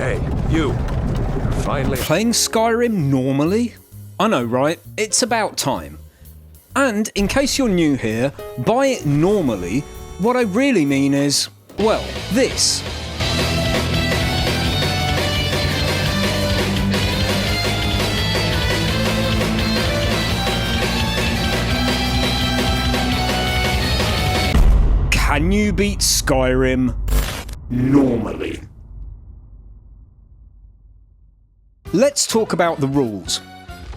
Hey, you. Finally. Playing Skyrim normally? I know, right? It's about time. And in case you're new here, by normally, what I really mean is, well, this. Can you beat Skyrim normally? Let's talk about the rules.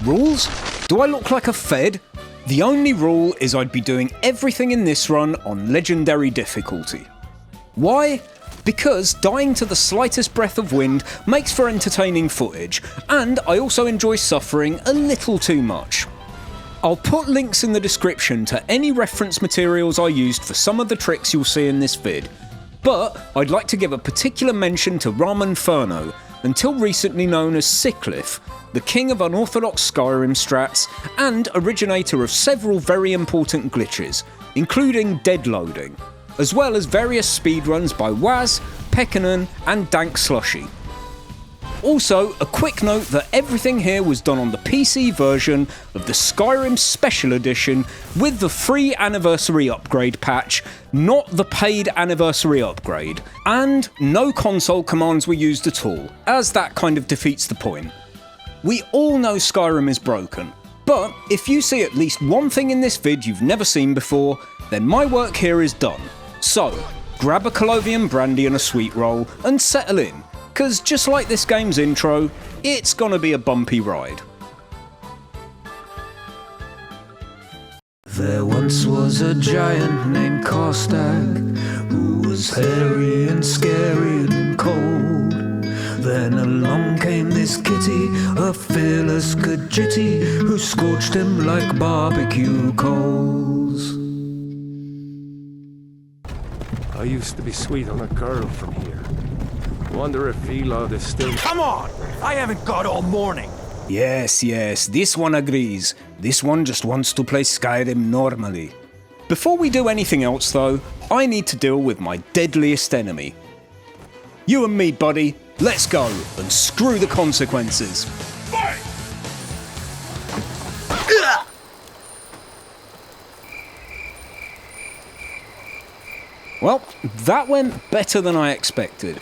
Rules? Do I look like a Fed? The only rule is I'd be doing everything in this run on legendary difficulty. Why? Because dying to the slightest breath of wind makes for entertaining footage, and I also enjoy suffering a little too much. I'll put links in the description to any reference materials I used for some of the tricks you'll see in this vid, but I'd like to give a particular mention to Ramonferno, until recently known as Sickliffe, the king of unorthodox Skyrim strats and originator of several very important glitches, including dead loading, as well as various speedruns by Waz, Pekkanen and Dank Slushy. Also, a quick note that everything here was done on the PC version of the Skyrim Special Edition with the free anniversary upgrade patch, not the paid anniversary upgrade, and no console commands were used at all, as that kind of defeats the point. We all know Skyrim is broken, but if you see at least one thing in this vid you've never seen before, then my work here is done. So, grab a Colovian brandy and a sweet roll and settle in. Because just like this game's intro, it's gonna be a bumpy ride. There once was a giant named Kostak, who was hairy and scary and cold. Then along came this kitty, a fearless Khajiit, who scorched him like barbecue coals. I used to be sweet on a girl from here. Wonder if Elod is still— Come on! I haven't got all morning! Yes, this one agrees. This one just wants to play Skyrim normally. Before we do anything else though, I need to deal with my deadliest enemy. You and me, buddy, let's go and screw the consequences. Well, that went better than I expected.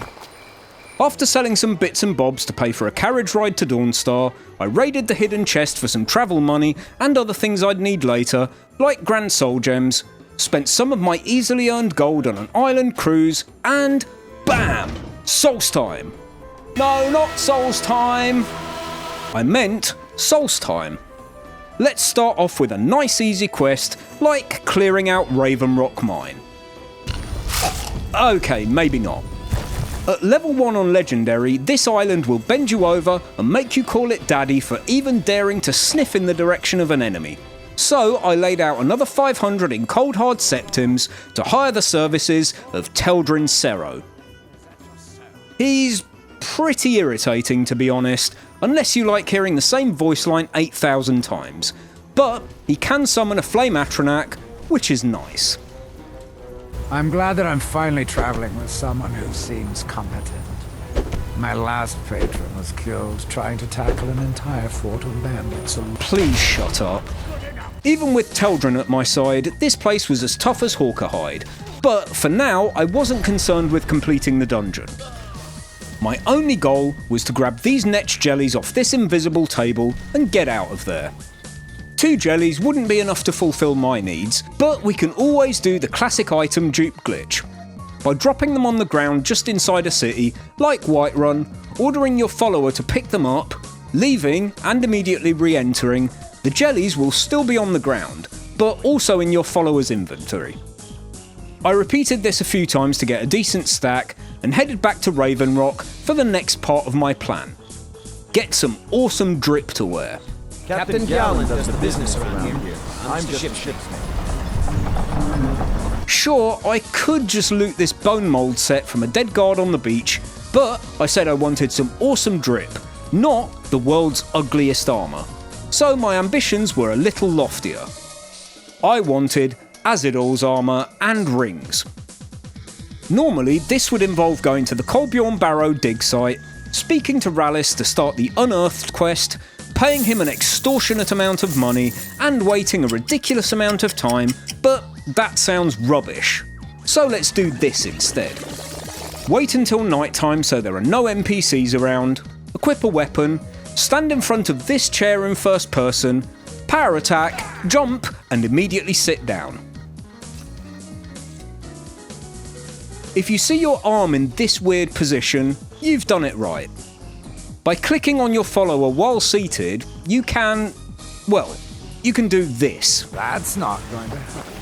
After selling some bits and bobs to pay for a carriage ride to Dawnstar, I raided the hidden chest for some travel money and other things I'd need later, like Grand Soul Gems, spent some of my easily earned gold on an island cruise, and BAM! Souls time! No, not Souls time! I meant Souls time. Let's start off with a nice easy quest, like clearing out Raven Rock Mine. Okay, maybe not. At level 1 on Legendary, this island will bend you over and make you call it daddy for even daring to sniff in the direction of an enemy. So I laid out another 500 in cold hard septims to hire the services of Teldrin Sero. He's pretty irritating, to be honest, unless you like hearing the same voice line 8,000 times, but he can summon a Flame Atronak, which is nice. I'm glad that I'm finally traveling with someone who seems competent. My last patron was killed trying to tackle an entire fort of bandits. Please shut up. Even with Teldrin at my side, this place was as tough as Hawkerhide, but for now I wasn't concerned with completing the dungeon. My only goal was to grab these Netch jellies off this invisible table and get out of there. 2 jellies wouldn't be enough to fulfill my needs, but we can always do the classic item dupe glitch. By dropping them on the ground just inside a city, like Whiterun, ordering your follower to pick them up, leaving and immediately re-entering, the jellies will still be on the ground, but also in your follower's inventory. I repeated this a few times to get a decent stack and headed back to Raven Rock for the next part of my plan. Get some awesome drip to wear. Captain Gallen does the business around here. I'm just shipsman. Sure, I could just loot this bone mold set from a dead guard on the beach, but I said I wanted some awesome drip, not the world's ugliest armour. So my ambitions were a little loftier. I wanted Azidol's armour and rings. Normally, this would involve going to the Kolbjorn Barrow dig site, speaking to Rallis to start the Unearthed quest, paying him an extortionate amount of money, and waiting a ridiculous amount of time, but that sounds rubbish. So let's do this instead. Wait until night time so there are no NPCs around, equip a weapon, stand in front of this chair in first person, power attack, jump, and immediately sit down. If you see your arm in this weird position, you've done it right. By clicking on your follower while seated, you can do this. That's not going to happen.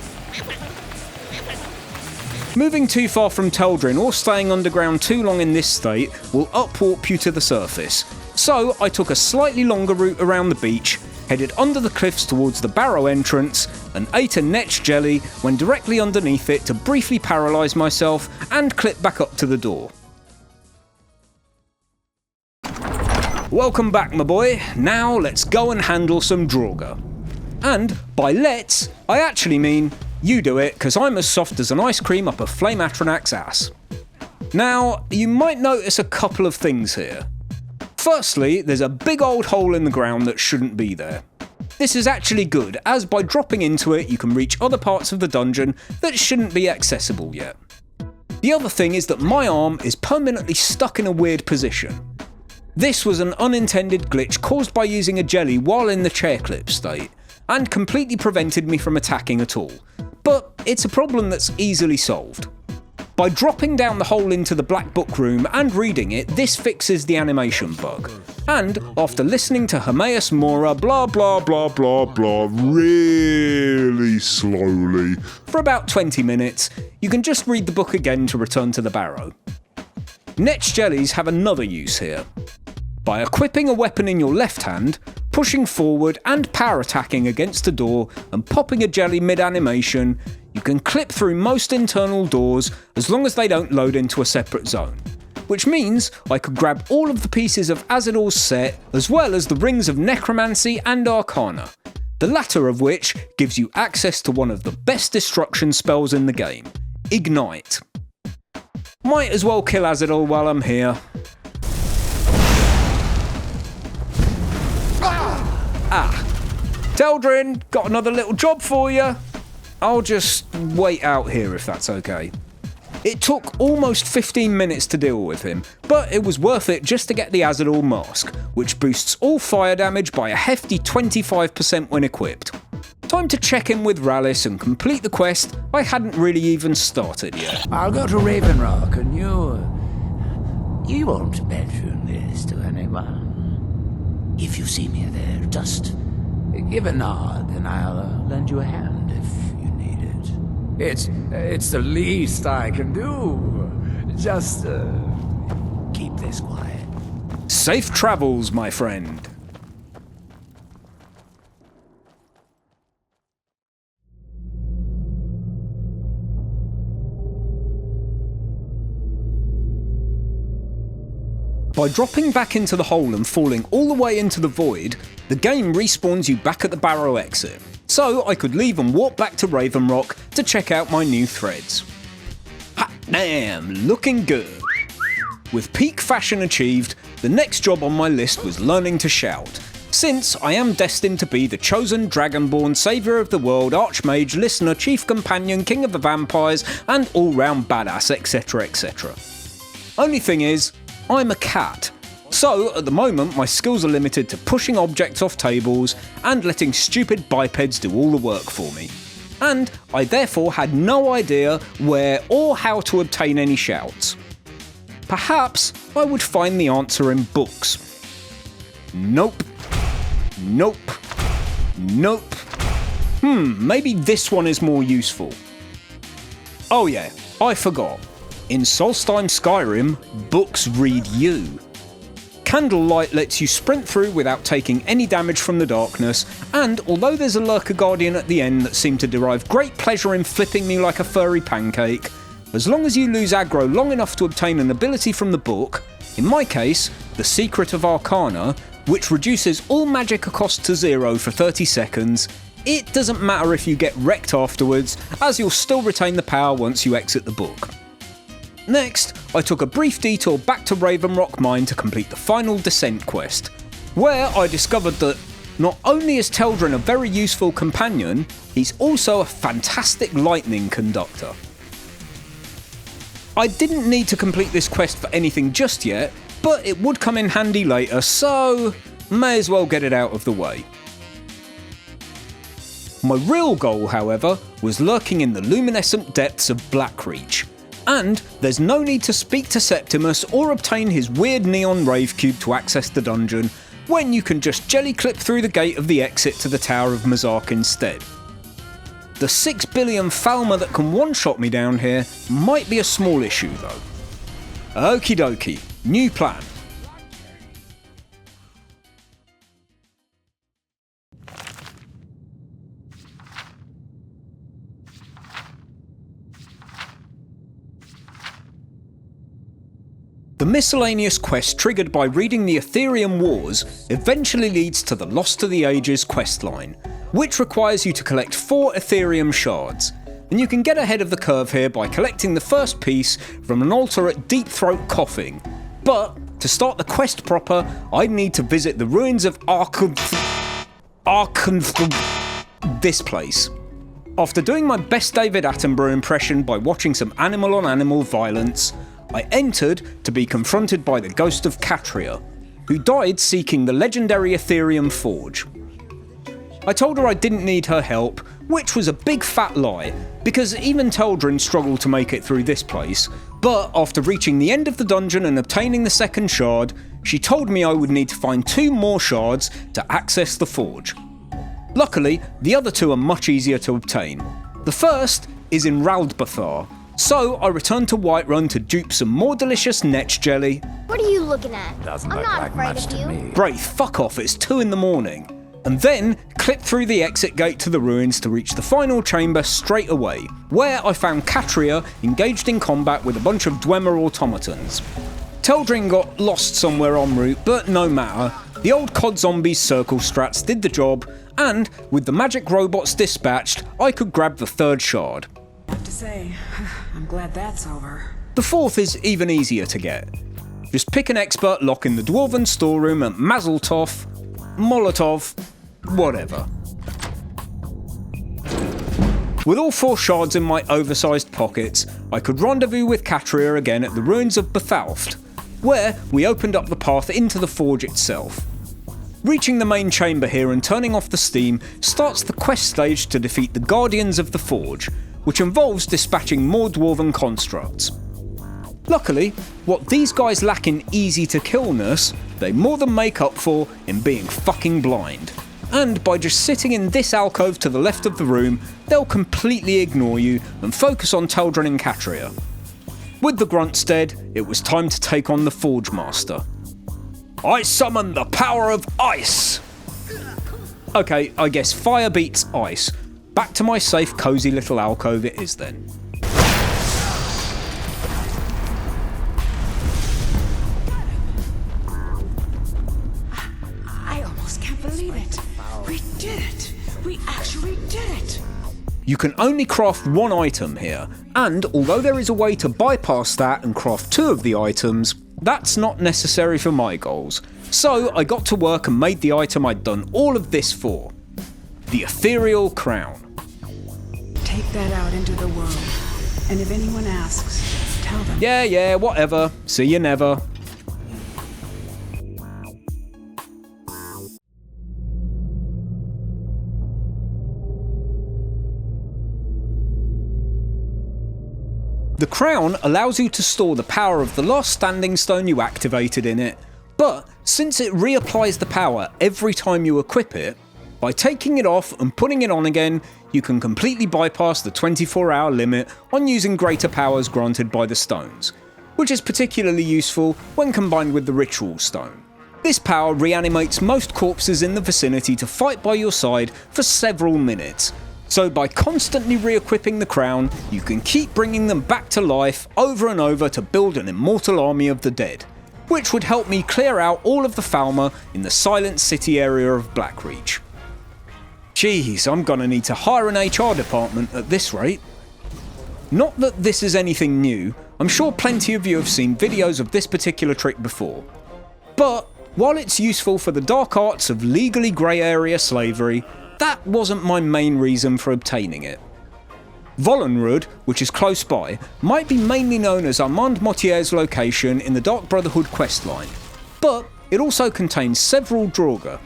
Moving too far from Teldrin or staying underground too long in this state will upwarp you to the surface. So I took a slightly longer route around the beach, headed under the cliffs towards the barrow entrance, and ate a netch jelly when directly underneath it to briefly paralyse myself and clip back up to the door. Welcome back, my boy. Now let's go and handle some Draugr. And by let's, I actually mean you do it, because I'm as soft as an ice cream up a Flame Atronach's ass. Now, you might notice a couple of things here. Firstly, there's a big old hole in the ground that shouldn't be there. This is actually good, as by dropping into it you can reach other parts of the dungeon that shouldn't be accessible yet. The other thing is that my arm is permanently stuck in a weird position. This was an unintended glitch caused by using a jelly while in the chair clip state, and completely prevented me from attacking at all. But it's a problem that's easily solved. By dropping down the hole into the black book room and reading it, this fixes the animation bug. And after listening to Hermaeus Mora blah blah blah blah blah really slowly for about 20 minutes, you can just read the book again to return to the barrow. Netch jellies have another use here. By equipping a weapon in your left hand, pushing forward and power attacking against a door and popping a jelly mid-animation, you can clip through most internal doors as long as they don't load into a separate zone. Which means I could grab all of the pieces of Azador's set as well as the rings of Necromancy and Arcana, the latter of which gives you access to one of the best destruction spells in the game, Ignite. Might as well kill Azador while I'm here. Teldrin, got another little job for you. I'll just wait out here if that's okay. It took almost 15 minutes to deal with him, but it was worth it just to get the Azador mask, which boosts all fire damage by a hefty 25% when equipped. Time to check in with Rallis and complete the quest I hadn't really even started yet. I'll go to Raven Rock and You won't mention this to anyone. If you see me there, just give a nod and I'll lend you a hand if you need it. It's the least I can do. Just Keep this quiet. Safe travels, my friend. By dropping back into the hole and falling all the way into the void, the game respawns you back at the barrow exit, so I could leave and walk back to Raven Rock to check out my new threads. Hot damn, looking good. With peak fashion achieved, the next job on my list was learning to shout, since I am destined to be the chosen dragonborn saviour of the world, archmage, listener, chief companion, king of the vampires, and all-round badass, etc, etc. Only thing is, I'm a cat, so at the moment my skills are limited to pushing objects off tables and letting stupid bipeds do all the work for me. And I therefore had no idea where or how to obtain any shouts. Perhaps I would find the answer in books. Nope. Nope. Nope. Maybe this one is more useful. Oh yeah, I forgot. In Solstheim Skyrim, books read you. Candlelight lets you sprint through without taking any damage from the darkness, and although there's a lurker guardian at the end that seemed to derive great pleasure in flipping me like a furry pancake, as long as you lose aggro long enough to obtain an ability from the book, in my case, the Secret of Arcana, which reduces all magicka cost to 0 for 30 seconds, it doesn't matter if you get wrecked afterwards, as you'll still retain the power once you exit the book. Next, I took a brief detour back to Ravenrock Mine to complete the final descent quest, where I discovered that not only is Teldrin a very useful companion, he's also a fantastic lightning conductor. I didn't need to complete this quest for anything just yet, but it would come in handy later, so may as well get it out of the way. My real goal, however, was lurking in the luminescent depths of Blackreach, and there's no need to speak to Septimus or obtain his weird neon rave cube to access the dungeon, when you can just jelly clip through the gate of the exit to the Tower of Mazark instead. The 6 billion Falmer that can one-shot me down here might be a small issue though. Okie dokie, new plan. The miscellaneous quest triggered by reading the Ethereum Wars eventually leads to the Lost to the Ages questline, which requires you to collect 4 Ethereum shards, and you can get ahead of the curve here by collecting the first piece from an altar at Deep Throat Coughing. But to start the quest proper, I'd need to visit the ruins of this place. After doing my best David Attenborough impression by watching some animal-on-animal violence, I entered to be confronted by the ghost of Catria, who died seeking the legendary Ethereum Forge. I told her I didn't need her help, which was a big fat lie, because even Teldrin struggled to make it through this place, but after reaching the end of the dungeon and obtaining the second shard, she told me I would need to find 2 more shards to access the forge. Luckily, the other 2 are much easier to obtain. The first is in Raldbathar, so I returned to Whiterun to dupe some more delicious netch jelly. What are you looking at? Doesn't I'm look not like afraid much of to you. me. Braith, fuck off, it's 2 in the morning. And then clip through the exit gate to the ruins to reach the final chamber straight away, where I found Catria engaged in combat with a bunch of Dwemer automatons. Teldrin got lost somewhere en route, but no matter. The old COD Zombies circle strats did the job, and with the magic robots dispatched, I could grab the 3rd shard. What to say? I'm glad that's over. The 4th is even easier to get. Just pick an expert lock in the Dwarven storeroom at Mazeltov, Molotov, whatever. With all 4 shards in my oversized pockets, I could rendezvous with Catria again at the ruins of Bethalft, where we opened up the path into the forge itself. Reaching the main chamber here and turning off the steam starts the quest stage to defeat the Guardians of the Forge, which involves dispatching more Dwarven constructs. Luckily, what these guys lack in easy to killness, they more than make up for in being fucking blind. And by just sitting in this alcove to the left of the room, they'll completely ignore you and focus on Teldrin and Catria. With the grunts dead, it was time to take on the Forge Master. I summon the power of ice! Okay, I guess fire beats ice. Back to my safe, cosy little alcove it is then. I almost can't believe it. We did it. We actually did it. You can only craft 1 item here, and although there is a way to bypass that and craft 2 of the items, that's not necessary for my goals. So I got to work and made the item I'd done all of this for. The Ethereal Crown. Take that out into the world. And if anyone asks, tell them. Yeah, whatever. See you never. The crown allows you to store the power of the last standing stone you activated in it, but since it reapplies the power every time you equip it, by taking it off and putting it on again, you can completely bypass the 24-hour limit on using greater powers granted by the stones, which is particularly useful when combined with the ritual stone. This power reanimates most corpses in the vicinity to fight by your side for several minutes, so by constantly re-equipping the crown, you can keep bringing them back to life over and over to build an immortal army of the dead, which would help me clear out all of the Falmer in the Silent City area of Blackreach. Jeez, I'm gonna need to hire an HR department at this rate. Not that this is anything new, I'm sure plenty of you have seen videos of this particular trick before. But while it's useful for the dark arts of legally grey area slavery, that wasn't my main reason for obtaining it. Vollenrud, which is close by, might be mainly known as Armand Mottier's location in the Dark Brotherhood questline, but it also contains several Draugr,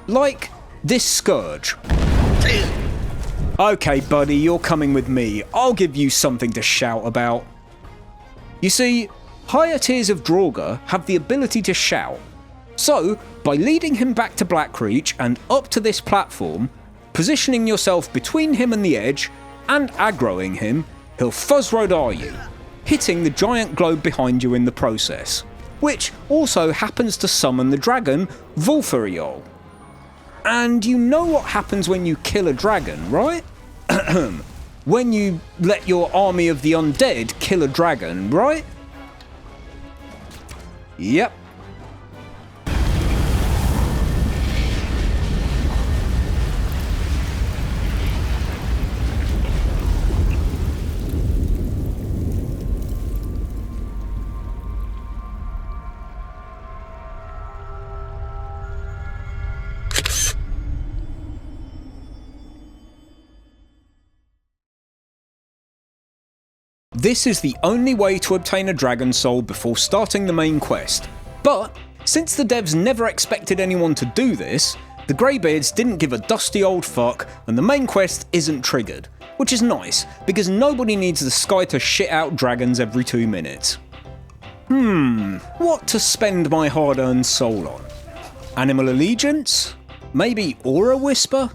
like this Scourge. Okay buddy, you're coming with me, I'll give you something to shout about. You see, higher tiers of Draugr have the ability to shout, so by leading him back to Blackreach and up to this platform, positioning yourself between him and the edge, and aggroing him, he'll Fuzzrodar you, hitting the giant globe behind you in the process, which also happens to summon the dragon Vulfuriol. And you know what happens when you kill a dragon, right? When you let your army of the undead kill a dragon, right? Yep. This is the only way to obtain a dragon soul before starting the main quest, but since the devs never expected anyone to do this, the Greybeards didn't give a dusty old fuck and the main quest isn't triggered, which is nice because nobody needs the sky to shit out dragons every 2 minutes. What to spend my hard-earned soul on? Animal allegiance? Maybe Aura Whisper?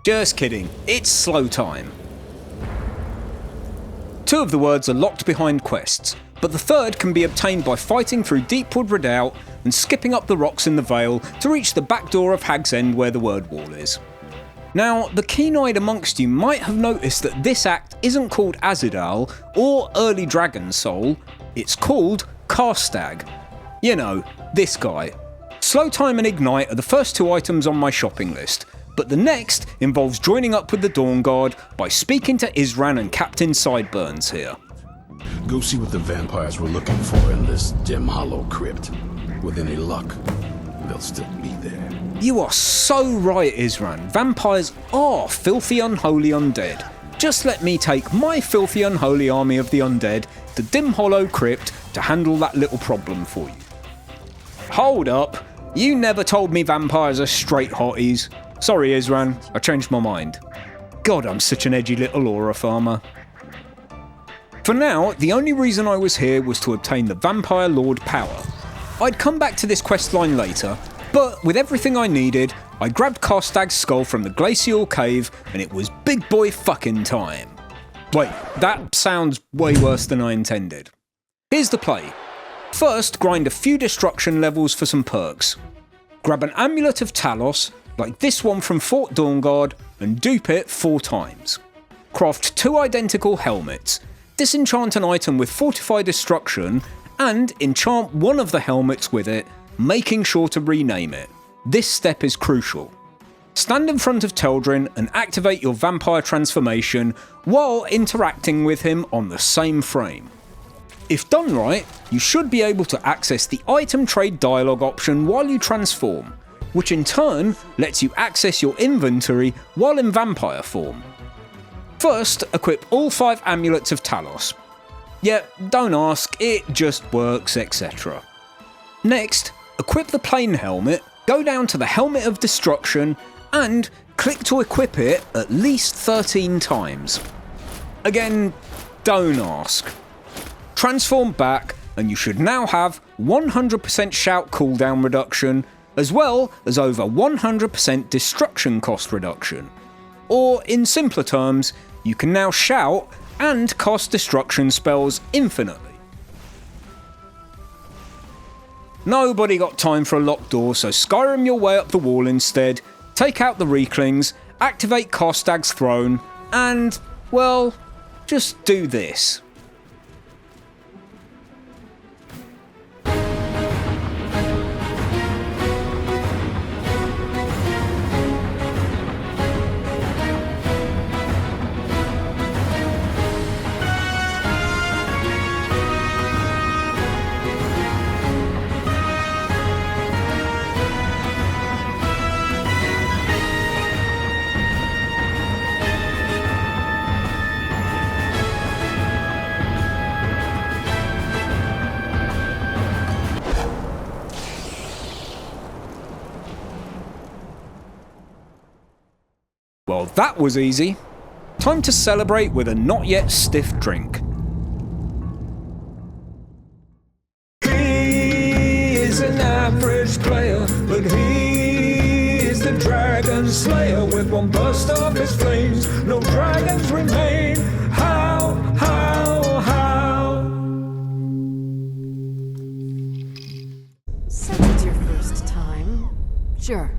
Just kidding, it's slow time. 2 of the words are locked behind quests, but the third can be obtained by fighting through Deepwood Redoubt and skipping up the rocks in the Vale to reach the back door of Hag's End where the word wall is. Now, the keen-eyed amongst you might have noticed that this act isn't called Azidal or Early Dragon Soul, it's called Karstag. You know, this guy. Slow Time and Ignite are the first 2 items on my shopping list, but the next involves joining up with the Dawn Guard by speaking to Isran and Captain Sideburns here. Go see what the vampires were looking for in this dim hollow crypt. With any luck, they'll still be there. You are so right, Isran. Vampires are filthy unholy undead. Just let me take my filthy unholy army of the undead to Dim Hollow Crypt to handle that little problem for you. Hold up, you never told me vampires are straight hotties. Sorry, Isran, I changed my mind. God, I'm such an edgy little aura farmer. For now, the only reason I was here was to obtain the Vampire Lord power. I'd come back to this questline later, but with everything I needed, I grabbed Karstag's skull from the Glacial Cave and it was big boy fucking time. Wait, that sounds way worse than I intended. Here's the play. First, grind a few destruction levels for some perks. Grab an Amulet of Talos, like this one from Fort Dawnguard, and dupe it 4 times. Craft 2 identical helmets, disenchant an item with Fortify Destruction, and enchant one of the helmets with it, making sure to rename it. This step is crucial. Stand in front of Teldrin and activate your vampire transformation while interacting with him on the same frame. If done right, you should be able to access the item trade dialogue option while you transform, which in turn lets you access your inventory while in vampire form. First, equip all 5 amulets of Talos. Yeah, don't ask, it just works, etc. Next, equip the plain helmet, go down to the Helmet of Destruction, and click to equip it at least 13 times. Again, don't ask. Transform back, and you should now have 100% shout cooldown reduction, as well as over 100% destruction cost reduction. Or, in simpler terms, you can now shout and cast destruction spells infinitely. Nobody got time for a locked door, so Skyrim your way up the wall instead, take out the Reclings, activate Karstag's throne, and, well, just do this. That was easy. Time to celebrate with a not yet stiff drink. He is an average player, but he is the dragon slayer. With one burst of his flames, no dragons remain. How? Since it's your first time, sure.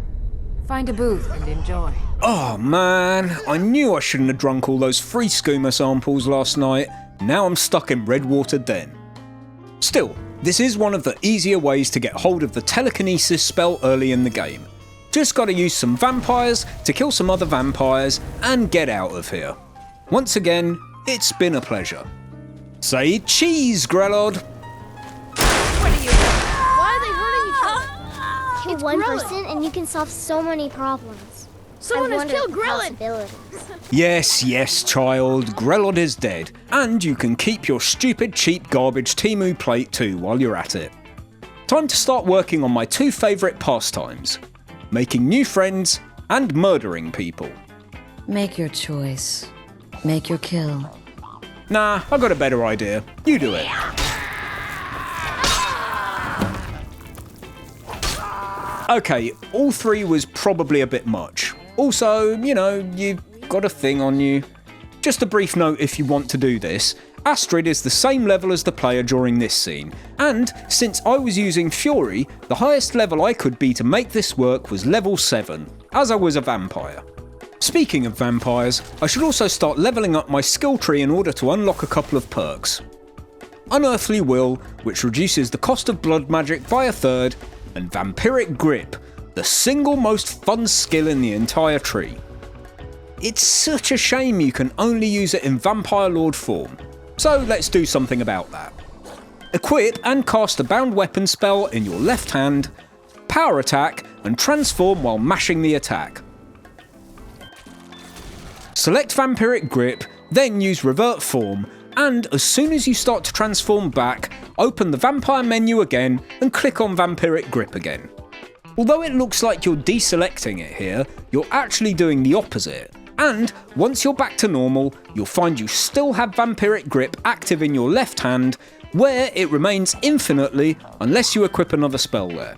Find a booth and enjoy. Oh man, I knew I shouldn't have drunk all those free skooma samples last night. Now I'm stuck in Redwater Den. Still, this is one of the easier ways to get hold of the telekinesis spell early in the game. Just gotta use some vampires to kill some other vampires and get out of here. Once again, it's been a pleasure. Say cheese, Grelod! What are you doing? Why are they hurting each other? Kill one person and you can solve so many problems. Someone has killed Grelod! Yes, child, Grelod is dead, and you can keep your stupid, cheap garbage Temu plate too while you're at it. Time to start working on my two favourite pastimes: making new friends and murdering people. Make your choice. Make your kill. Nah, I got a better idea. You do it. Okay, all three was probably a bit much. Also, you've got a thing on you. Just a brief note if you want to do this. Astrid is the same level as the player during this scene, and since I was using Fury, the highest level I could be to make this work was level 7, as I was a vampire. Speaking of vampires, I should also start levelling up my skill tree in order to unlock a couple of perks. Unearthly Will, which reduces the cost of blood magic by a third, and Vampiric Grip, the single most fun skill in the entire tree. It's such a shame you can only use it in Vampire Lord form, so let's do something about that. Equip and cast a bound weapon spell in your left hand, power attack and transform while mashing the attack. Select Vampiric Grip, then use revert form, and as soon as you start to transform back, open the vampire menu again and click on Vampiric Grip again. Although it looks like you're deselecting it here, you're actually doing the opposite. And once you're back to normal, you'll find you still have Vampiric Grip active in your left hand, where it remains infinitely unless you equip another spell there.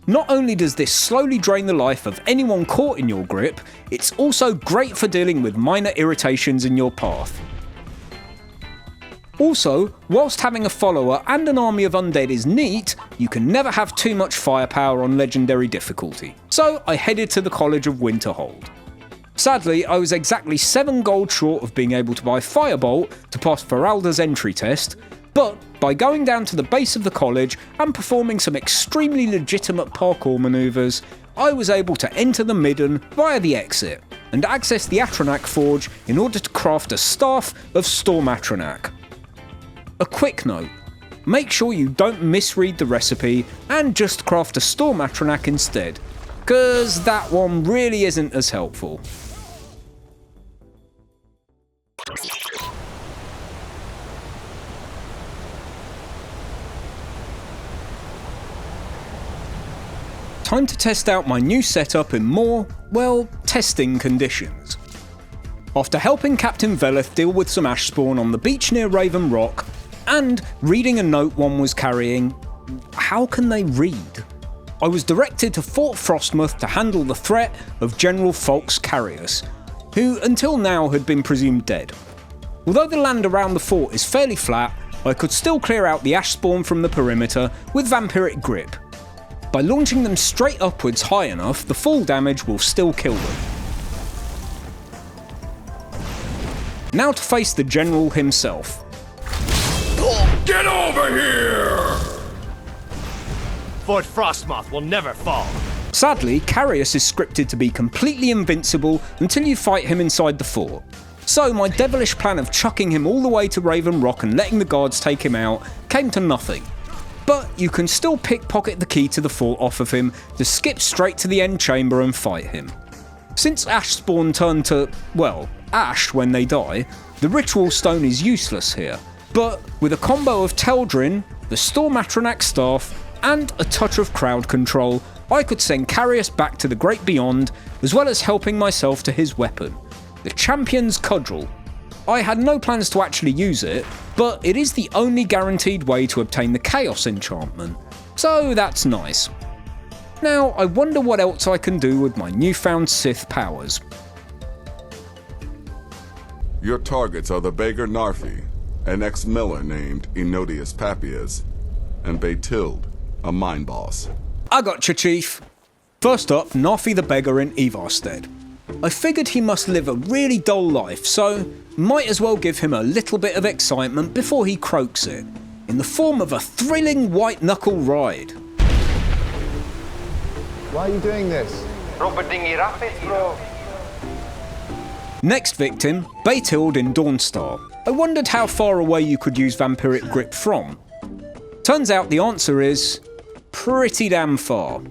Not only does this slowly drain the life of anyone caught in your grip, it's also great for dealing with minor irritations in your path. Also, whilst having a follower and an army of undead is neat, you can never have too much firepower on legendary difficulty, so I headed to the College of Winterhold. Sadly, I was exactly 7 gold short of being able to buy Firebolt to pass Feralda's entry test, but by going down to the base of the college and performing some extremely legitimate parkour manoeuvres, I was able to enter the midden via the exit, and access the Atronak Forge in order to craft a Staff of Storm Atronak. A quick note, make sure you don't misread the recipe and just craft a Storm Atronak instead, cause that one really isn't as helpful. Time to test out my new setup in more, testing conditions. After helping Captain Veleth deal with some ash spawn on the beach near Raven Rock, and reading a note one was carrying, how can they read? I was directed to Fort Frostmoth to handle the threat of General Folks Carius, who until now had been presumed dead. Although the land around the fort is fairly flat, I could still clear out the ash spawn from the perimeter with Vampiric Grip. By launching them straight upwards high enough, the full damage will still kill them. Now to face the General himself. Get over here! Fort Frostmoth will never fall. Sadly, Carius is scripted to be completely invincible until you fight him inside the fort. So my devilish plan of chucking him all the way to Raven Rock and letting the guards take him out came to nothing. But you can still pickpocket the key to the fort off of him to skip straight to the end chamber and fight him. Since ash spawn turn to, ash when they die, the ritual stone is useless here. But with a combo of Teldrin, the Storm Atronak staff, and a touch of crowd control, I could send Carius back to the great beyond, as well as helping myself to his weapon, the Champion's Cudgel. I had no plans to actually use it, but it is the only guaranteed way to obtain the Chaos enchantment, so that's nice. Now, I wonder what else I can do with my newfound Sith powers. Your targets are the beggar Narfi, an ex-miller named Enodius Papias, and Baytild, a mine boss. I gotcha, Chief. First up, Narfi the beggar in Ivarstead. I figured he must live a really dull life, so might as well give him a little bit of excitement before he croaks it, in the form of a thrilling white-knuckle ride. Why are you doing this? Bro. Next victim, Baytild in Dawnstar. I wondered how far away you could use Vampiric Grip from. Turns out the answer is pretty damn far.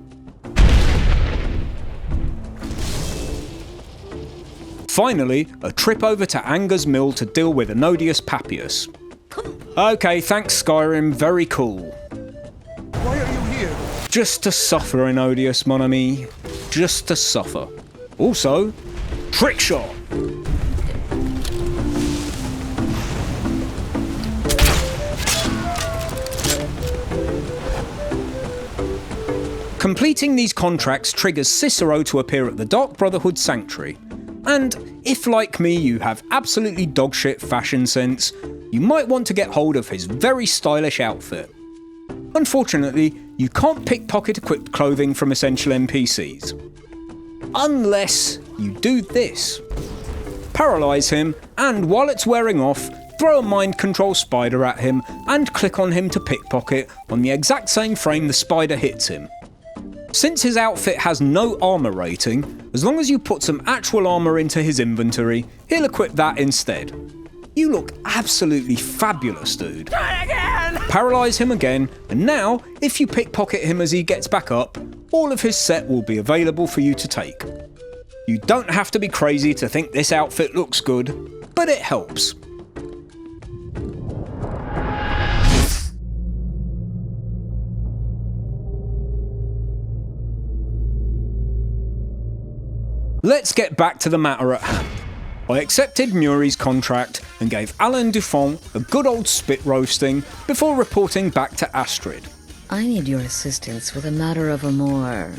Finally, a trip over to Anger's Mill to deal with Enodius Papias. Okay, thanks Skyrim, very cool. Why are you here? Just to suffer, Enodius, mon ami. Just to suffer. Also, trick shot! Completing these contracts triggers Cicero to appear at the Dark Brotherhood Sanctuary. And if, like me, you have absolutely dogshit fashion sense, you might want to get hold of his very stylish outfit. Unfortunately, you can't pickpocket equipped clothing from essential NPCs. Unless you do this. Paralyze him, and while it's wearing off, throw a mind control spider at him and click on him to pickpocket on the exact same frame the spider hits him. Since his outfit has no armour rating, as long as you put some actual armour into his inventory, he'll equip that instead. You look absolutely fabulous, dude. Try again! Paralyze him again, and now, if you pickpocket him as he gets back up, all of his set will be available for you to take. You don't have to be crazy to think this outfit looks good, but it helps. Let's get back to the matter at hand. I accepted Muri's contract and gave Alain Dufont a good old spit roasting before reporting back to Astrid. I need your assistance with a matter of a more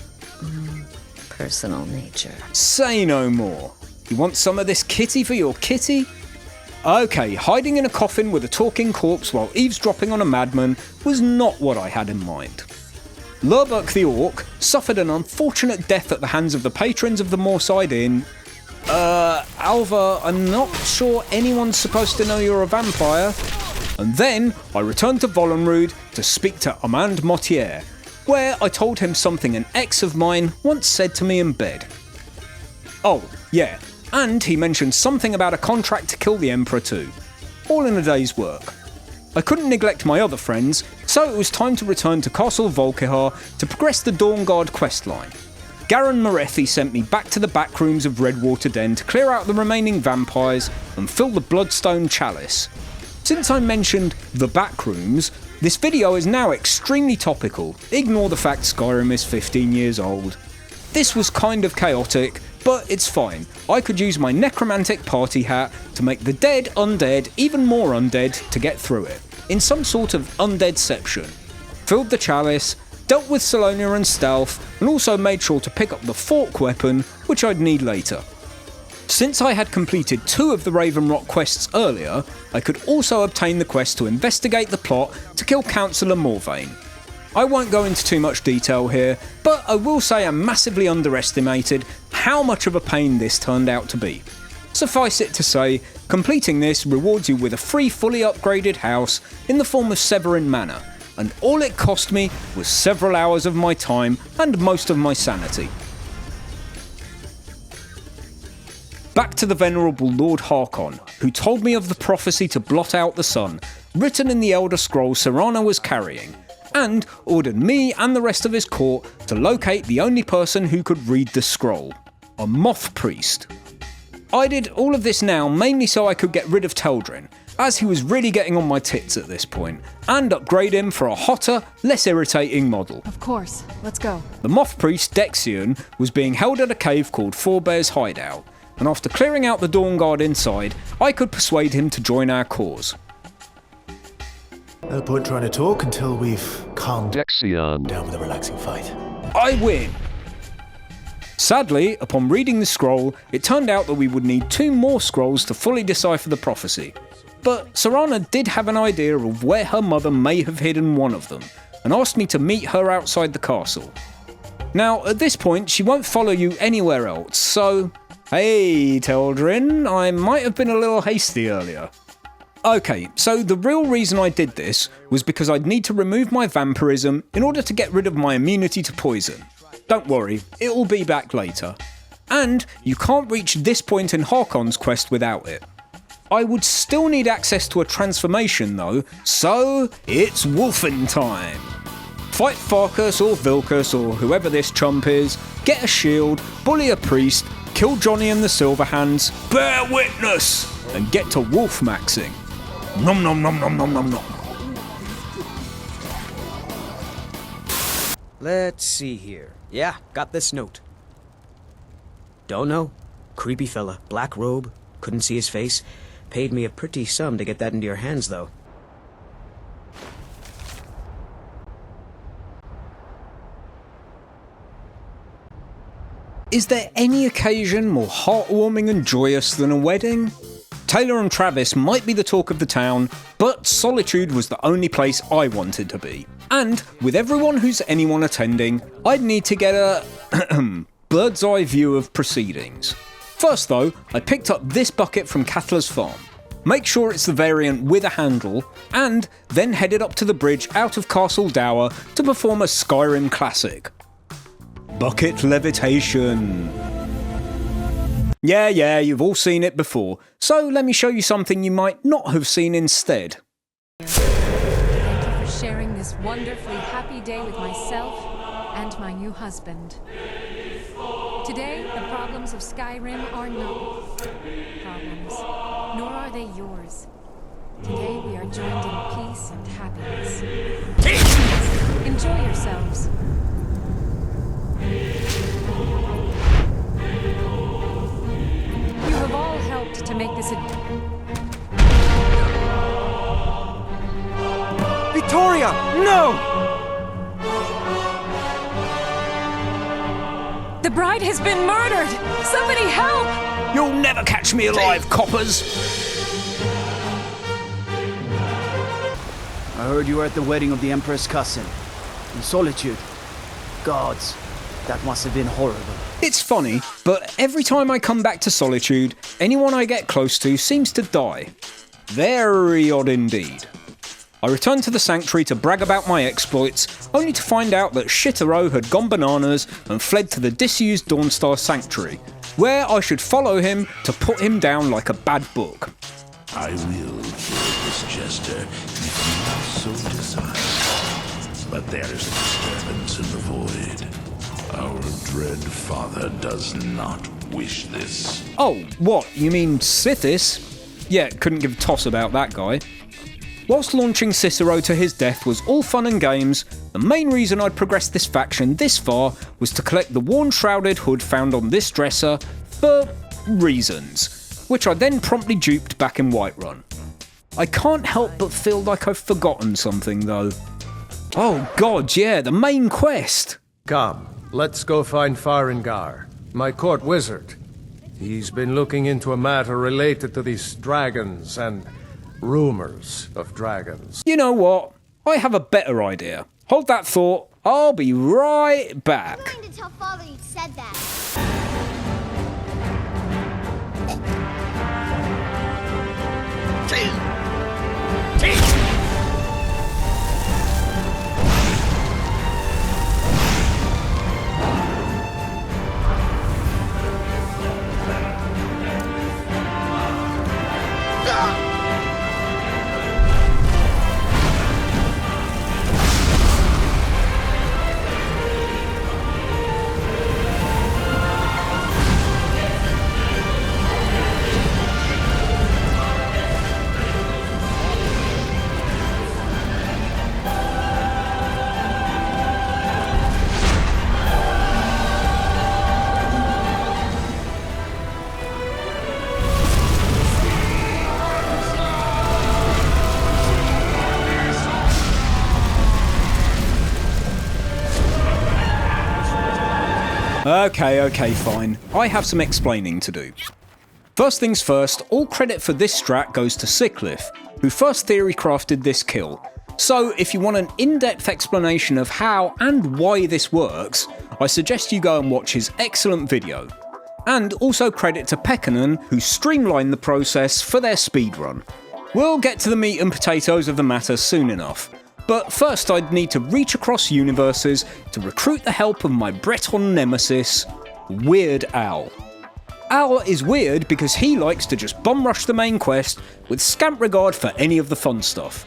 personal nature. Say no more. You want some of this kitty for your kitty? Okay, hiding in a coffin with a talking corpse while eavesdropping on a madman was not what I had in mind. Lurbuck the Orc suffered an unfortunate death at the hands of the patrons of the Moorside Inn. Alva, I'm not sure anyone's supposed to know you're a vampire. And then I returned to Vollenrude to speak to Armand Motier, where I told him something an ex of mine once said to me in bed. Oh, yeah, and he mentioned something about a contract to kill the Emperor too. All in a day's work. I couldn't neglect my other friends, so it was time to return to Castle Volkihar to progress the Dawnguard questline. Garen Morethi sent me back to the back rooms of Redwater Den to clear out the remaining vampires and fill the Bloodstone Chalice. Since I mentioned the back rooms, this video is now extremely topical. Ignore the fact Skyrim is 15 years old. This was kind of chaotic, but it's fine. I could use my necromantic party hat to make the dead undead even more undead to get through it, in some sort of undeadception. Filled the chalice, dealt with Salonia and stealth, and also made sure to pick up the fork weapon, which I'd need later. Since I had completed 2 of the Raven Rock quests earlier, I could also obtain the quest to investigate the plot to kill Councillor Morvain. I won't go into too much detail here, but I will say I massively underestimated how much of a pain this turned out to be. Suffice it to say, completing this rewards you with a free fully upgraded house in the form of Severin Manor, and all it cost me was several hours of my time and most of my sanity. Back to the venerable Lord Harkon, who told me of the prophecy to blot out the sun, written in the Elder Scroll Serana was carrying, and ordered me and the rest of his court to locate the only person who could read the scroll, a moth priest. I did all of this now mainly so I could get rid of Teldrin, as he was really getting on my tits at this point, and upgrade him for a hotter, less irritating model. Of course. Let's go. The moth priest Dexion was being held at a cave called Fourbear's Hideout, and after clearing out the Dawn Guard inside, I could persuade him to join our cause. No point trying to talk until we've calmed Dexion down with a relaxing fight. I win! Sadly, upon reading the scroll, it turned out that we would need 2 more scrolls to fully decipher the prophecy. But Serana did have an idea of where her mother may have hidden one of them, and asked me to meet her outside the castle. Now, at this point, she won't follow you anywhere else, so... Hey, Teldrin, I might have been a little hasty earlier. Okay, so the real reason I did this was because I'd need to remove my vampirism in order to get rid of my immunity to poison. Don't worry, it'll be back later. And you can't reach this point in Harkon's quest without it. I would still need access to a transformation though, so it's wolfing time. Fight Farkas or Vilkas or whoever this chump is, get a shield, bully a priest, kill Johnny and the Silverhands, bear witness, and get to wolf maxing. Nom nom nom nom nom nom nom. Let's see here. Yeah, got this note. Don't know. Creepy fella, black robe, couldn't see his face. Paid me a pretty sum to get that into your hands, though. Is there any occasion more heartwarming and joyous than a wedding? Taylor and Travis might be the talk of the town, but Solitude was the only place I wanted to be. And with everyone who's anyone attending, I'd need to get a bird's eye view of proceedings. First though, I picked up this bucket from Katla's farm. Make sure it's the variant with a handle, and then headed up to the bridge out of Castle Dower to perform a Skyrim classic. Bucket levitation. Yeah, you've all seen it before, so let me show you something you might not have seen instead. Thank you for sharing this wonderfully happy day with myself and my new husband. Today, the problems of Skyrim are not problems, nor are they yours. Today, we are joined in peace and happiness. Enjoy yourselves. You have all helped to make this a... Victoria! No! The bride has been murdered! Somebody help! You'll never catch me alive, coppers! I heard you were at the wedding of the Emperor's cousin. In Solitude. Gods, that must have been horrible. It's funny, but every time I come back to Solitude, anyone I get close to seems to die. Very odd indeed. I returned to the Sanctuary to brag about my exploits, only to find out that Shitaro had gone bananas and fled to the disused Dawnstar Sanctuary, where I should follow him to put him down like a bad book. I will kill this jester if you so desire. But there is a disturbance in the void. Our dread father does not wish this. Oh, what? You mean Sithis? Yeah, couldn't give a toss about that guy. Whilst launching Cicero to his death was all fun and games, the main reason I'd progressed this faction this far was to collect the worn-shrouded hood found on this dresser for reasons, which I then promptly duped back in Whiterun. I can't help but feel like I've forgotten something though. Oh god, yeah, the main quest! Come, let's go find Farengar, my court wizard. He's been looking into a matter related to these dragons and rumors of dragons. You know what? I have a better idea. Hold that thought. I'll be right back. I'm going to tell Father you said that. Okay, fine. I have some explaining to do. First things first, all credit for this strat goes to Sickliffe, who first theory crafted this kill. So if you want an in-depth explanation of how and why this works, I suggest you go and watch his excellent video. And also credit to Pekkanen, who streamlined the process for their speedrun. We'll get to the meat and potatoes of the matter soon enough. But first I'd need to reach across universes to recruit the help of my Breton nemesis, Weird Al. Al is weird because he likes to just bum rush the main quest with scant regard for any of the fun stuff.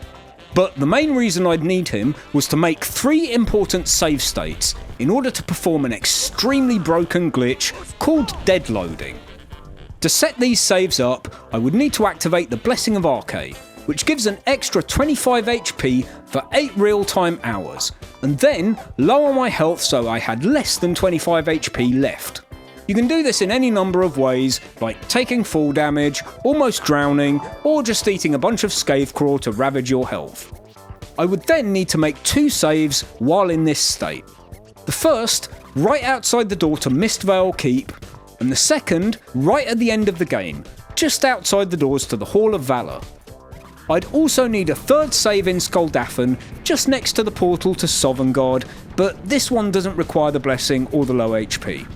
But the main reason I'd need him was to make 3 important save states in order to perform an extremely broken glitch called dead loading. To set these saves up, I would need to activate the Blessing of Arche, which gives an extra 25 HP for 8 real-time hours, and then lower my health so I had less than 25 HP left. You can do this in any number of ways, like taking fall damage, almost drowning, or just eating a bunch of Scathecraw to ravage your health. I would then need to make 2 saves while in this state. The first, right outside the door to Mistvale Keep, and the second, right at the end of the game, just outside the doors to the Hall of Valor. I'd also need a third save in Skuldafn, just next to the portal to Sovngarde, but this one doesn't require the blessing or the low HP.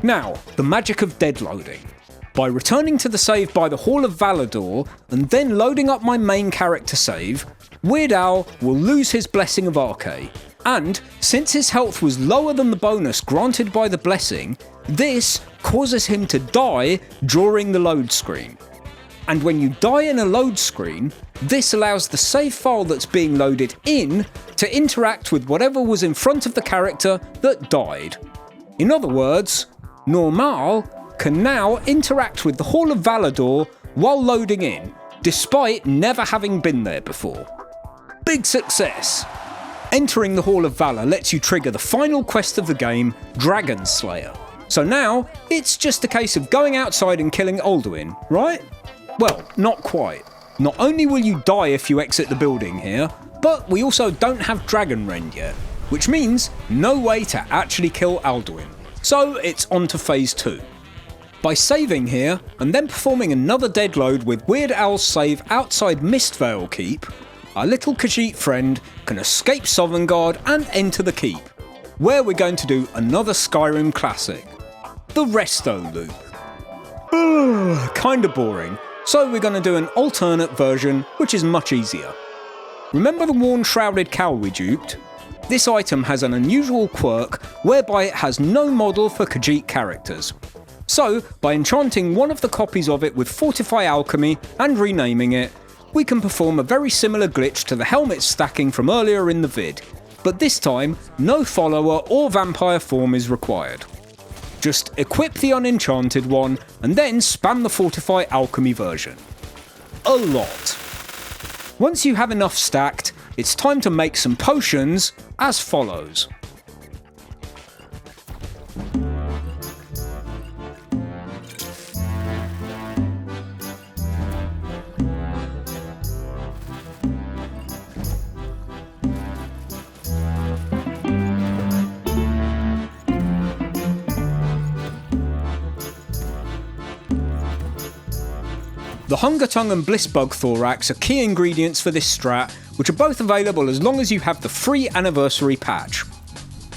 Now, the magic of dead loading. By returning to the save by the Hall of Valor door, and then loading up my main character save, Weird Al will lose his Blessing of Arche, and since his health was lower than the bonus granted by the blessing, this causes him to die during the load screen. And when you die in a load screen, this allows the save file that's being loaded in to interact with whatever was in front of the character that died. In other words, Normal can now interact with the Hall of Valor door while loading in, despite never having been there before. Big success! Entering the Hall of Valor lets you trigger the final quest of the game, Dragon Slayer. So now, it's just a case of going outside and killing Alduin, right? Well, not quite. Not only will you die if you exit the building here, but we also don't have Dragon Rend yet, which means no way to actually kill Alduin. So it's on to phase 2. By saving here, and then performing another dead load with Weird Al's save outside Mistvale Keep, our little Khajiit friend can escape Sovngarde and enter the keep, where we're going to do another Skyrim classic, the Resto loop. Kinda boring, so we're going to do an alternate version which is much easier. Remember the worn-shrouded cowl we duped? This item has an unusual quirk whereby it has no model for Khajiit characters. So, by enchanting one of the copies of it with Fortify Alchemy and renaming it, we can perform a very similar glitch to the helmet stacking from earlier in the vid, but this time no follower or vampire form is required. Just equip the unenchanted one and then spam the Fortify Alchemy version. A lot. Once you have enough stacked, it's time to make some potions as follows. The Hunger Tongue and Blissbug Thorax are key ingredients for this strat, which are both available as long as you have the free anniversary patch.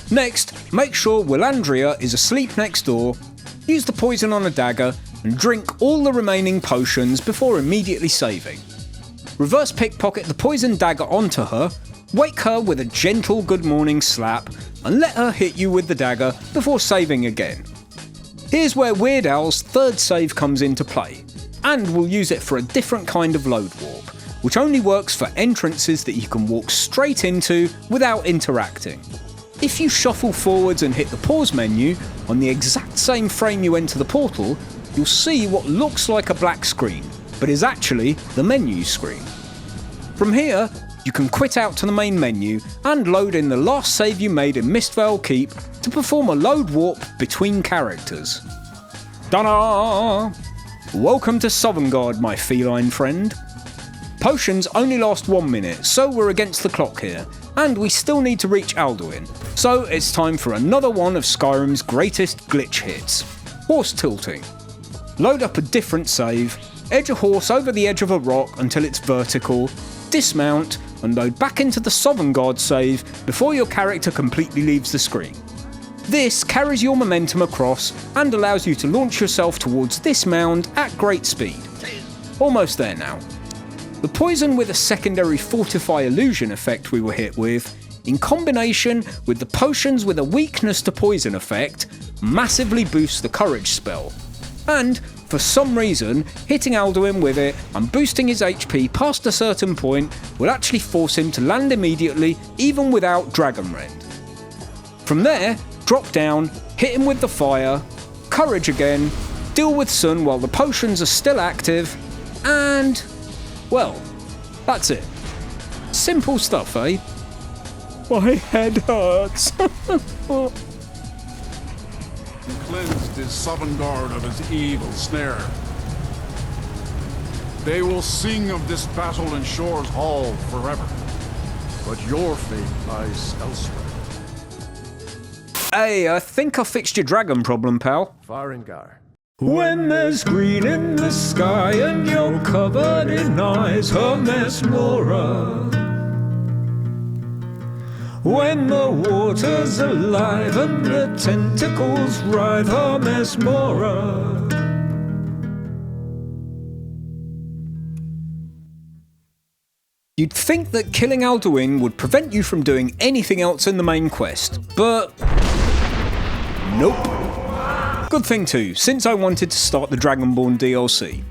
Next, make sure Willandria is asleep next door, use the poison on a dagger, and drink all the remaining potions before immediately saving. Reverse pickpocket the poison dagger onto her, wake her with a gentle good morning slap, and let her hit you with the dagger before saving again. Here's where Weird Al's third save comes into play, and we'll use it for a different kind of load warp, which only works for entrances that you can walk straight into without interacting. If you shuffle forwards and hit the pause menu, on the exact same frame you enter the portal, you'll see what looks like a black screen, but is actually the menu screen. From here, you can quit out to the main menu and load in the last save you made in Mistvale Keep to perform a load warp between characters. Ta-da! Welcome to Sovngarde, my feline friend. potions only last 1 minute, so we're against the clock here, and we still need to reach Alduin, so it's time for another one of Skyrim's greatest glitch hits, horse tilting. Load up a different save, edge a horse over the edge of a rock until it's vertical, dismount, and load back into the Sovngarde save before your character completely leaves the screen. This carries your momentum across and allows you to launch yourself towards this mound at great speed. Almost there now. The poison with a secondary Fortify illusion effect we were hit with, in combination with the potions with a weakness to poison effect, massively boosts the courage spell. And, for some reason, hitting Alduin with it and boosting his HP past a certain point will actually force him to land immediately even without Dragon Rend. From there, drop down, hit him with the fire, courage again, deal with Sun while the potions are still active, and, well, that's it. Simple stuff, eh? My head hurts. Cleansed his Sovngarde of his evil snare. They will sing of this battle in Shore's Hall forever, but your fate lies elsewhere. Hey, I think I fixed your dragon problem, pal. Farengar. When there's green in the sky and you're covered in eyes, Hermes Mora. When the water's alive and the tentacles writhe, Hermes Mora. You'd think that killing Alduin would prevent you from doing anything else in the main quest, but nope. Good thing too, since I wanted to start the Dragonborn DLC.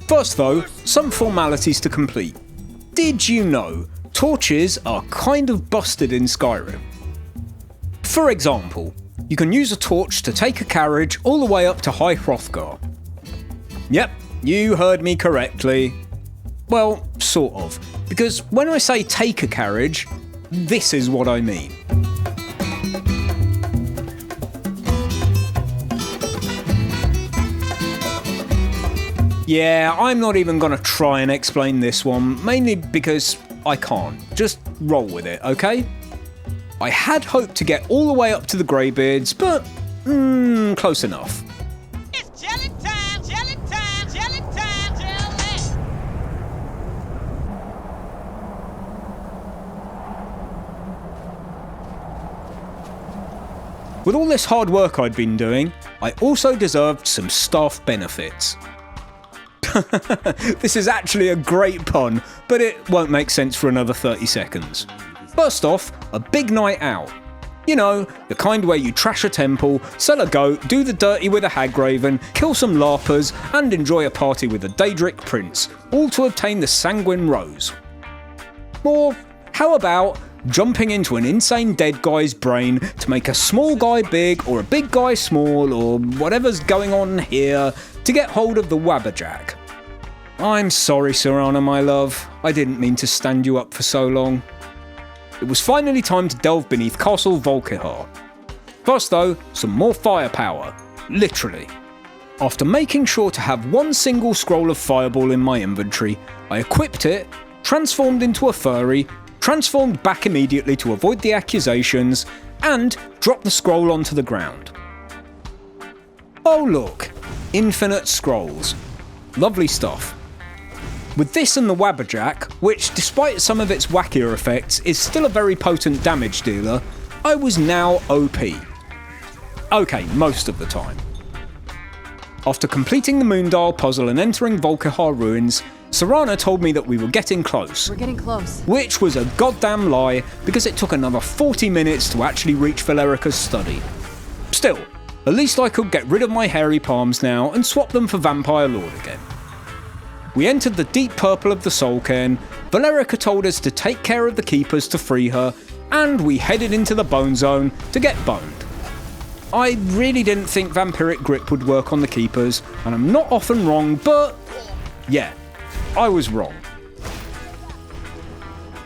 First though, some formalities to complete. Did you know torches are kind of busted in Skyrim? For example, you can use a torch to take a carriage all the way up to High Hrothgar. Yep, you heard me correctly. Well, sort of, because when I say take a carriage, this is what I mean. Yeah, I'm not even gonna try and explain this one, mainly because I can't. Just roll with it, okay? I had hoped to get all the way up to the Greybeards, but close enough. It's jelly time, jelly time, jelly time, jelly. With all this hard work I'd been doing, I also deserved some staff benefits. This is actually a great pun, but it won't make sense for another 30 seconds. First off, a big night out. You know, the kind where you trash a temple, sell a goat, do the dirty with a hagraven, kill some larpers, and enjoy a party with a Daedric prince, all to obtain the Sanguine Rose. Or, how about jumping into an insane dead guy's brain to make a small guy big or a big guy small or whatever's going on here to get hold of the Wabberjack? I'm sorry, Serana, my love. I didn't mean to stand you up for so long. It was finally time to delve beneath Castle Volkihar. First though, some more firepower. Literally. After making sure to have one single scroll of fireball in my inventory, I equipped it, transformed into a furry, transformed back immediately to avoid the accusations, and dropped the scroll onto the ground. Oh look, infinite scrolls. Lovely stuff. With this and the Wabberjack, which despite some of its wackier effects is still a very potent damage dealer, I was now OP. Okay, most of the time. After completing the Moondal puzzle and entering Volkihar ruins, Serana told me that we were getting close. We're getting close. Which was a goddamn lie, because it took another 40 minutes to actually reach Valerica's study. Still, at least I could get rid of my hairy palms now and swap them for Vampire Lord again. We entered the deep purple of the Soul Cairn, Valerica told us to take care of the keepers to free her, and we headed into the Bone Zone to get boned. I really didn't think Vampiric Grip would work on the keepers, and I'm not often wrong, but yeah, I was wrong.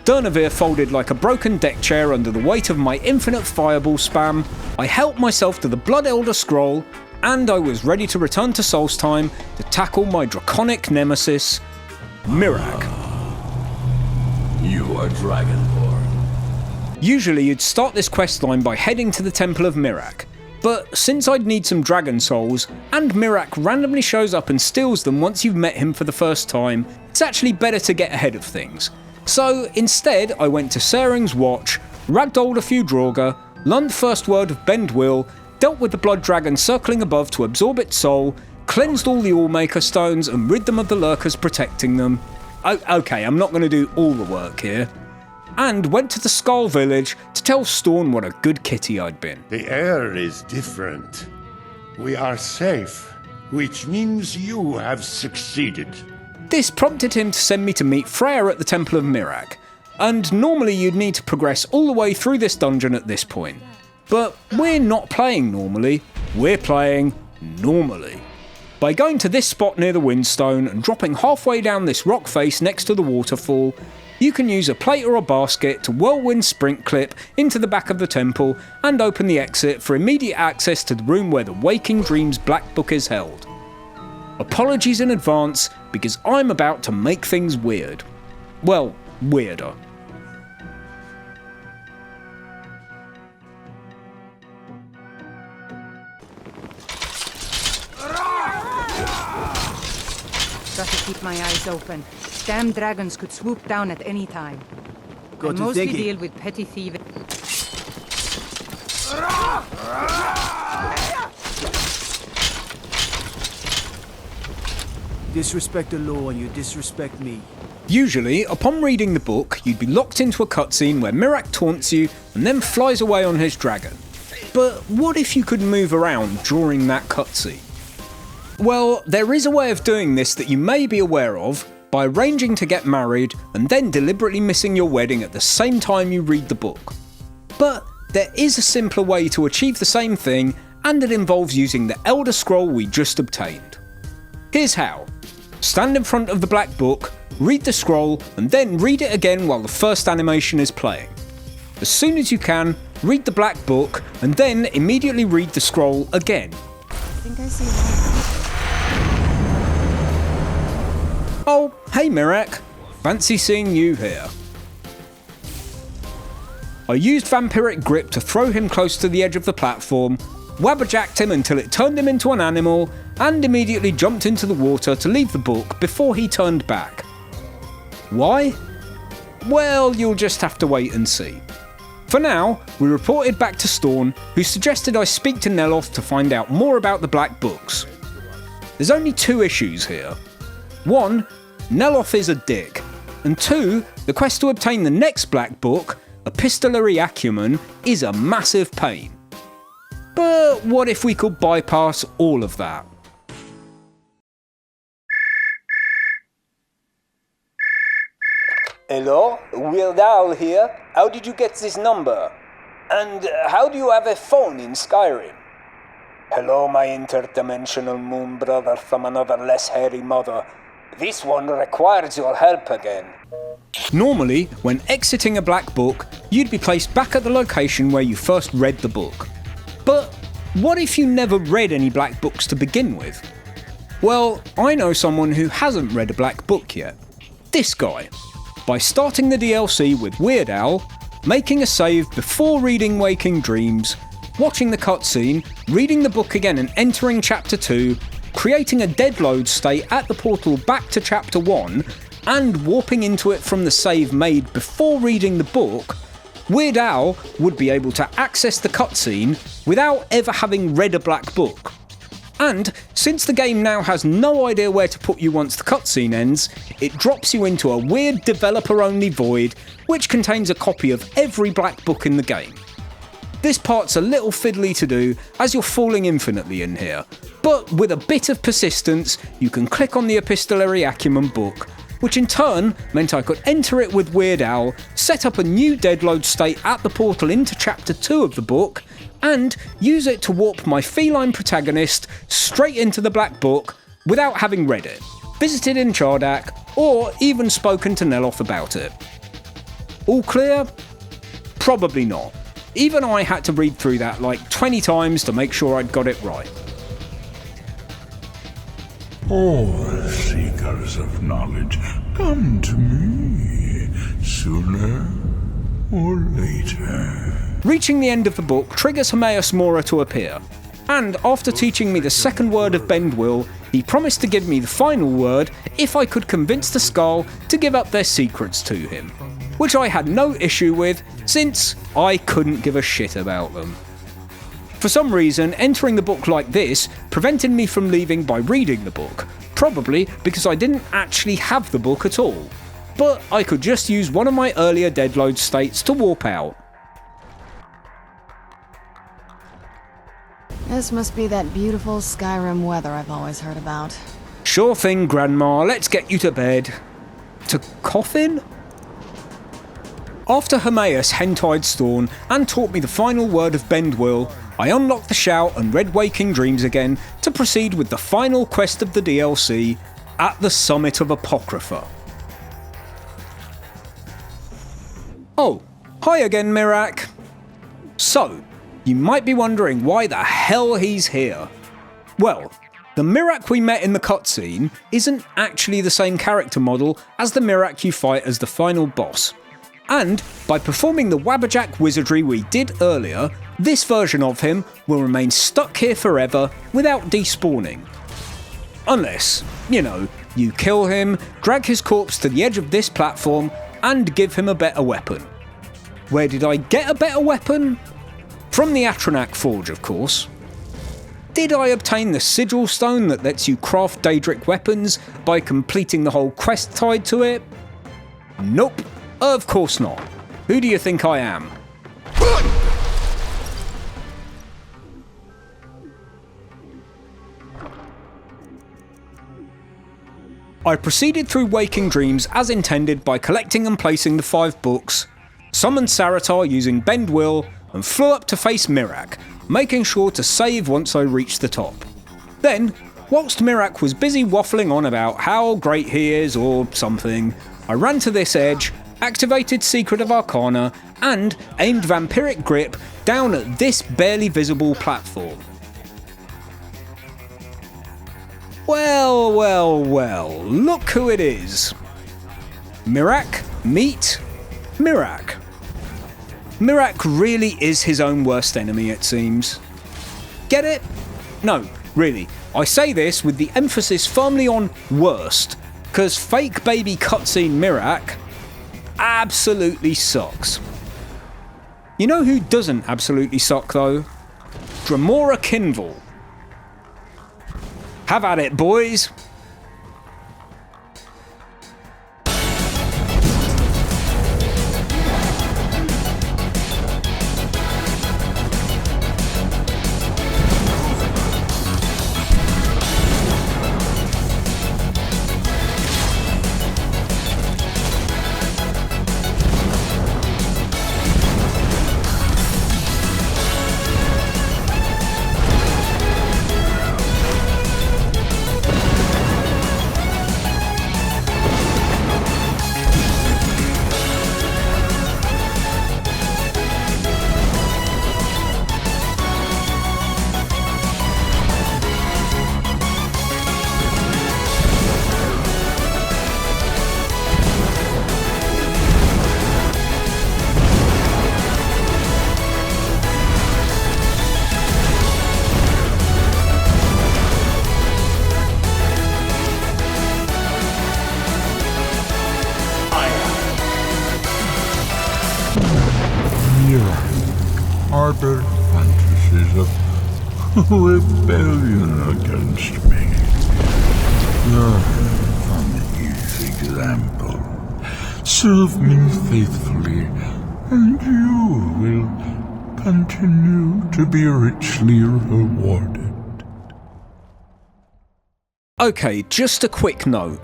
Durnavir folded like a broken deck chair under the weight of my infinite fireball spam. I helped myself to the Blood Elder Scroll, and I was ready to return to Solstheim to tackle my draconic nemesis, Mirag. You are Dragonborn. Usually you'd start this questline by heading to the Temple of Mirak, but since I'd need some dragon souls, and Mirak randomly shows up and steals them once you've met him for the first time, it's actually better to get ahead of things. So instead I went to Sering's Watch, ragdolled a few Draugr, learned the first word of Bend Will, dealt with the blood dragon circling above to absorb its soul, cleansed all the Allmaker stones and rid them of the lurkers protecting them. Okay, I'm not going to do all the work here. And went to the Skull Village to tell Storn what a good kitty I'd been. The air is different. We are safe, which means you have succeeded. This prompted him to send me to meet Freya at the Temple of Mirak, and normally you'd need to progress all the way through this dungeon at this point. But we're not playing normally, we're playing normally. By going to this spot near the Windstone and dropping halfway down this rock face next to the waterfall, you can use a plate or a basket to whirlwind sprint clip into the back of the temple and open the exit for immediate access to the room where the Waking Dreams Black Book is held. Apologies in advance, because I'm about to make things weird. Well, weirder. Got to keep my eyes open. Damn dragons could swoop down at any time. Go I to mostly thinking. deal with petty thieving. Disrespect the law and you disrespect me. Usually, upon reading the book, you'd be locked into a cutscene where Mirak taunts you and then flies away on his dragon. But what if you could move around during that cutscene? Well, there is a way of doing this that you may be aware of, by arranging to get married and then deliberately missing your wedding at the same time you read the book. But there is a simpler way to achieve the same thing, and it involves using the Elder Scroll we just obtained. Here's how. Stand in front of the Black Book, read the scroll, and then read it again while the first animation is playing. As soon as you can, read the Black Book, and then immediately read the scroll again. I think I see one. Oh, hey Mirak. Fancy seeing you here. I used Vampiric Grip to throw him close to the edge of the platform, wabberjacked him until it turned him into an animal, and immediately jumped into the water to leave the book before he turned back. Why? Well, you'll just have to wait and see. For now, we reported back to Storn, who suggested I speak to Neloth to find out more about the Black Books. There's only two issues here. 1, Neloth is a dick, and 2, the quest to obtain the next Black Book, Epistolary Acumen, is a massive pain. But what if we could bypass all of that? Hello, Weird Al here. How did you get this number? And how do you have a phone in Skyrim? Hello, my interdimensional moon brother from another less hairy mother. This one requires your help again. Normally, when exiting a Black Book, you'd be placed back at the location where you first read the book. But what if you never read any Black Books to begin with? Well, I know someone who hasn't read a Black Book yet. This guy. By starting the DLC with Weird Al, making a save before reading Waking Dreams, watching the cutscene, reading the book again and entering Chapter 2, creating a deadload state at the portal back to Chapter 1, and warping into it from the save made before reading the book, Weird Al would be able to access the cutscene without ever having read a Black Book. And since the game now has no idea where to put you once the cutscene ends, it drops you into a weird developer-only void which contains a copy of every Black Book in the game. This part's a little fiddly to do as you're falling infinitely in here, but with a bit of persistence you can click on the Epistolary Acumen book, which in turn meant I could enter it with Weird Al, set up a new deadload state at the portal into Chapter 2 of the book, and use it to warp my feline protagonist straight into the Black Book without having read it, visited in Chardak, or even spoken to Neloth about it. All clear? Probably not. Even I had to read through that like 20 times to make sure I'd got it right. All seekers of knowledge, come to me. Sooner or later. Reaching the end of the book triggers Hermaeus Mora to appear, and after teaching me the second word of Bend Will, he promised to give me the final word if I could convince the Skull to give up their secrets to him, which I had no issue with since I couldn't give a shit about them. For some reason, entering the book like this prevented me from leaving by reading the book, probably because I didn't actually have the book at all, but I could just use one of my earlier deadload states to warp out. This must be that beautiful Skyrim weather I've always heard about. Sure thing, Grandma, let's get you to bed. To coffin? After Hermaeus hentied Thorn and taught me the final word of Bend Will, I unlocked the Shout and read Waking Dreams again to proceed with the final quest of the DLC, At the Summit of Apocrypha. Oh, hi again, Mirak. So, you might be wondering why the hell he's here. Well, the Mirak we met in the cutscene isn't actually the same character model as the Mirak you fight as the final boss. And by performing the Wabberjack wizardry we did earlier, this version of him will remain stuck here forever without despawning. Unless, you kill him, drag his corpse to the edge of this platform, and give him a better weapon. Where did I get a better weapon? From the Atronak Forge, of course. Did I obtain the Sigil Stone that lets you craft Daedric weapons by completing the whole quest tied to it? Nope, of course not. Who do you think I am? I proceeded through Waking Dreams as intended by collecting and placing the 5 books, summoned Saratar using Bend Will, and flew up to face Mirak, making sure to save once I reached the top. Then, whilst Mirak was busy waffling on about how great he is or something, I ran to this edge, activated Secret of Arcana, and aimed Vampiric Grip down at this barely visible platform. Well, look who it is. Mirak meet Mirak. Mirak really is his own worst enemy, it seems. Get it? No, really. I say this with the emphasis firmly on worst, cause fake baby cutscene Mirak absolutely sucks. You know who doesn't absolutely suck though? Dremora Kinval. Have at it, boys. Harbored fantasies of rebellion against me. Learn from his example. Serve me faithfully, and you will continue to be richly rewarded. Okay, just a quick note.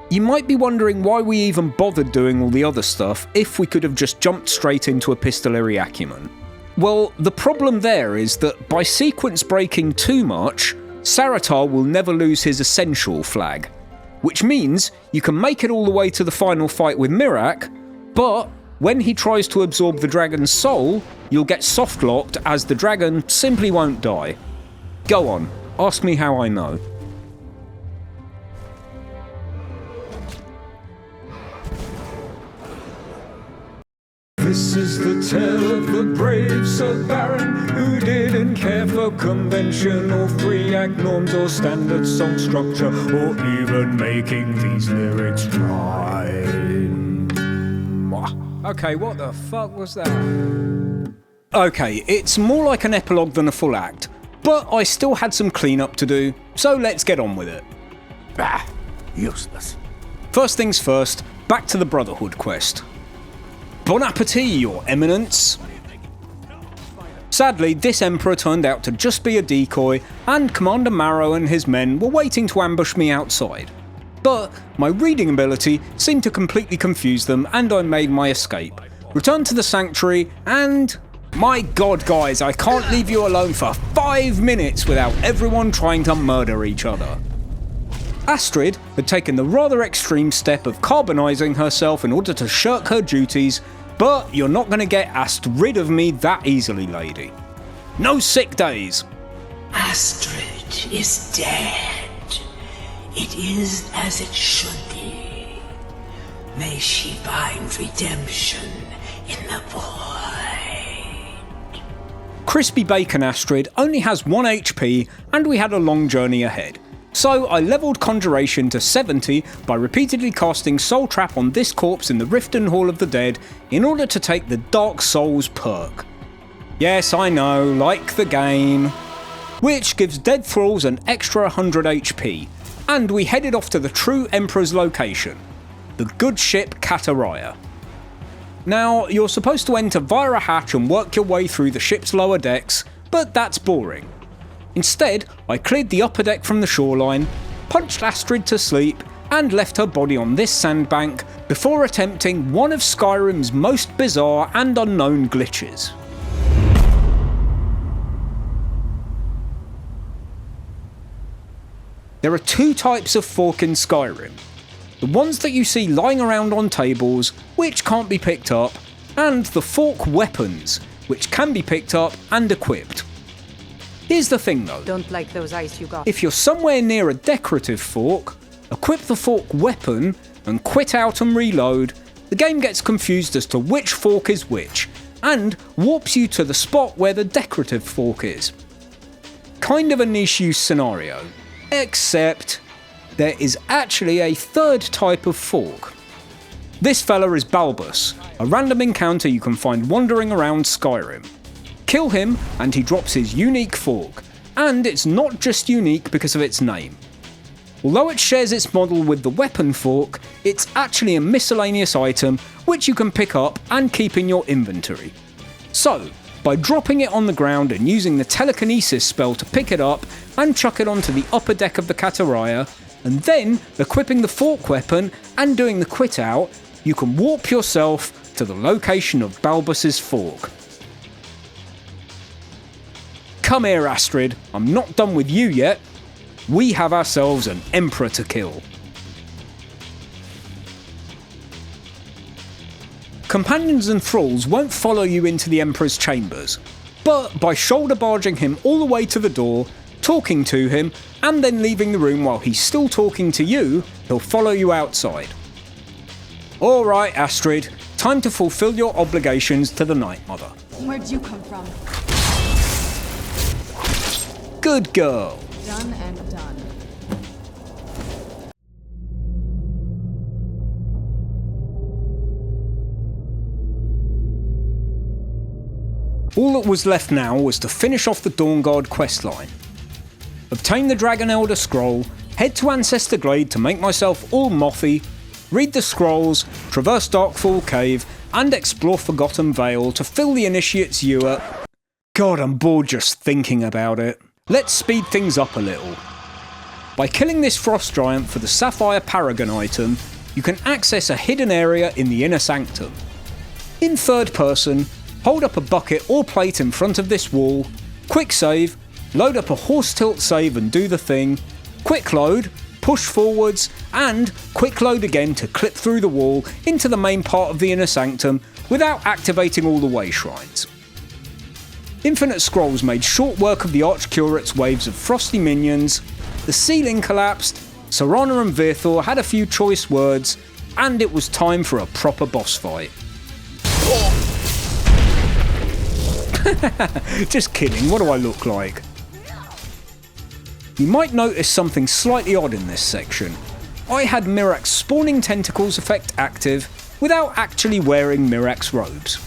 You might be wondering why we even bothered doing all the other stuff if we could have just jumped straight into Epistolary Acumen. Well, the problem there is that by sequence breaking too much, Saratar will never lose his Essential flag, which means you can make it all the way to the final fight with Mirak, but when he tries to absorb the dragon's soul, you'll get soft-locked as the dragon simply won't die. Go on, ask me how I know. This is the tale of the brave Sir Baron who didn't care for convention or three-act norms or standard song structure or even making these lyrics rhyme. Okay, what the fuck was that? Okay, it's more like an epilogue than a full act, but I still had some cleanup to do, so let's get on with it. Bah, useless. First things first, back to the Brotherhood quest. Bon appetit, Your Eminence! Sadly, this Emperor turned out to just be a decoy, and Commander Marrow and his men were waiting to ambush me outside. But my reading ability seemed to completely confuse them, and I made my escape. Returned to the Sanctuary, and... my god, guys, I can't leave you alone for 5 minutes without everyone trying to murder each other. Astrid had taken the rather extreme step of carbonising herself in order to shirk her duties, but you're not going to get asked rid of me that easily, lady. No sick days. Astrid is dead. It is as it should be. May she find redemption in the void. Crispy Bacon Astrid only has 1 HP, and we had a long journey ahead. So I levelled Conjuration to 70 by repeatedly casting Soul Trap on this corpse in the Riften Hall of the Dead in order to take the Dark Souls perk. Yes, I know, like the game. Which gives dead thralls an extra 100 HP, and we headed off to the true Emperor's location, the good ship Kataraya. Now, you're supposed to enter via a hatch and work your way through the ship's lower decks, but that's boring. Instead, I cleared the upper deck from the shoreline, punched Astrid to sleep, and left her body on this sandbank before attempting one of Skyrim's most bizarre and unknown glitches. There are 2 types of fork in Skyrim. The ones that you see lying around on tables, which can't be picked up, and the fork weapons, which can be picked up and equipped. Here's the thing though. Don't like those eyes you got. If you're somewhere near a decorative fork, equip the fork weapon and quit out and reload, the game gets confused as to which fork is which, and warps you to the spot where the decorative fork is. Kind of a niche use scenario, except there is actually a 3rd type of fork. This fella is Balbus, a random encounter you can find wandering around Skyrim. Kill him and he drops his unique fork, and it's not just unique because of its name. Although it shares its model with the weapon fork, it's actually a miscellaneous item which you can pick up and keep in your inventory. So, by dropping it on the ground and using the telekinesis spell to pick it up and chuck it onto the upper deck of the Kataraya, and then equipping the fork weapon and doing the quit out, you can warp yourself to the location of Balbus's fork. Come here, Astrid, I'm not done with you yet. We have ourselves an Emperor to kill. Companions and thralls won't follow you into the Emperor's chambers, but by shoulder barging him all the way to the door, talking to him, and then leaving the room while he's still talking to you, he'll follow you outside. Alright, Astrid, time to fulfill your obligations to the Night Mother. Where'd you come from? Good girl. Done and done. All that was left now was to finish off the Dawnguard questline. Obtain the Dragon Elder scroll, head to Ancestor Glade to make myself all mothy, read the scrolls, traverse Darkfall Cave, and explore Forgotten Vale to fill the Initiate's ewer. God, I'm bored just thinking about it. Let's speed things up a little. By killing this frost giant for the Sapphire Paragon item, you can access a hidden area in the Inner Sanctum. In 3rd person, hold up a bucket or plate in front of this wall, quick save, load up a horse tilt save and do the thing, quick load, push forwards, and quick load again to clip through the wall into the main part of the Inner Sanctum without activating all the way shrines. Infinite Scrolls made short work of the Archcurate's waves of frosty minions, the ceiling collapsed, Serana and Virthor had a few choice words, and it was time for a proper boss fight. Just kidding, what do I look like? You might notice something slightly odd in this section. I had Mirax's spawning tentacles effect active without actually wearing Mirax's robes.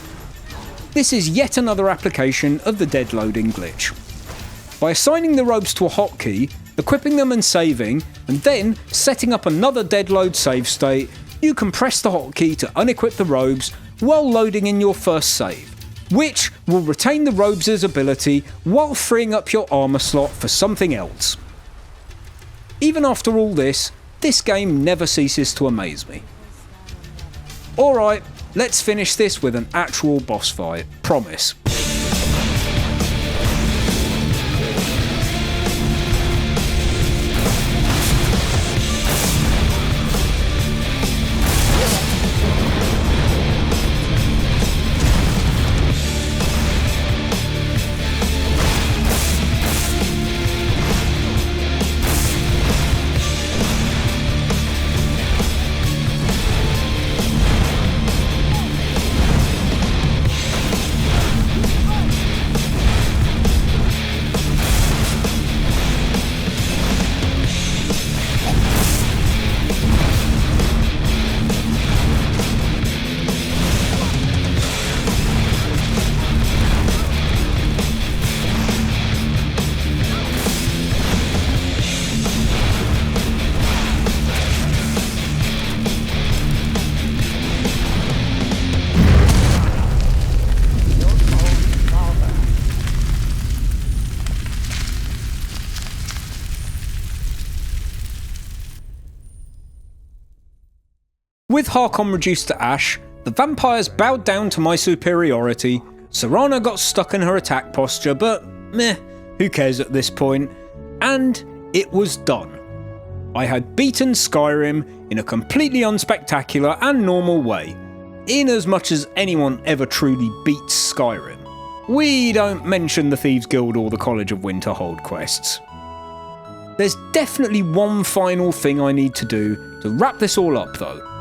This is yet another application of the dead loading glitch. By assigning the robes to a hotkey, equipping them and saving, and then setting up another dead load save state, you can press the hotkey to unequip the robes while loading in your first save, which will retain the robes' ability while freeing up your armour slot for something else. Even after all this game never ceases to amaze me. Alright, let's finish this with an actual boss fight, promise. With Harkon reduced to ash, the vampires bowed down to my superiority. Serana got stuck in her attack posture, but meh, who cares at this point? And it was done. I had beaten Skyrim in a completely unspectacular and normal way, in as much as anyone ever truly beats Skyrim. We don't mention the Thieves Guild or the College of Winterhold quests. There's definitely one final thing I need to do to wrap this all up though.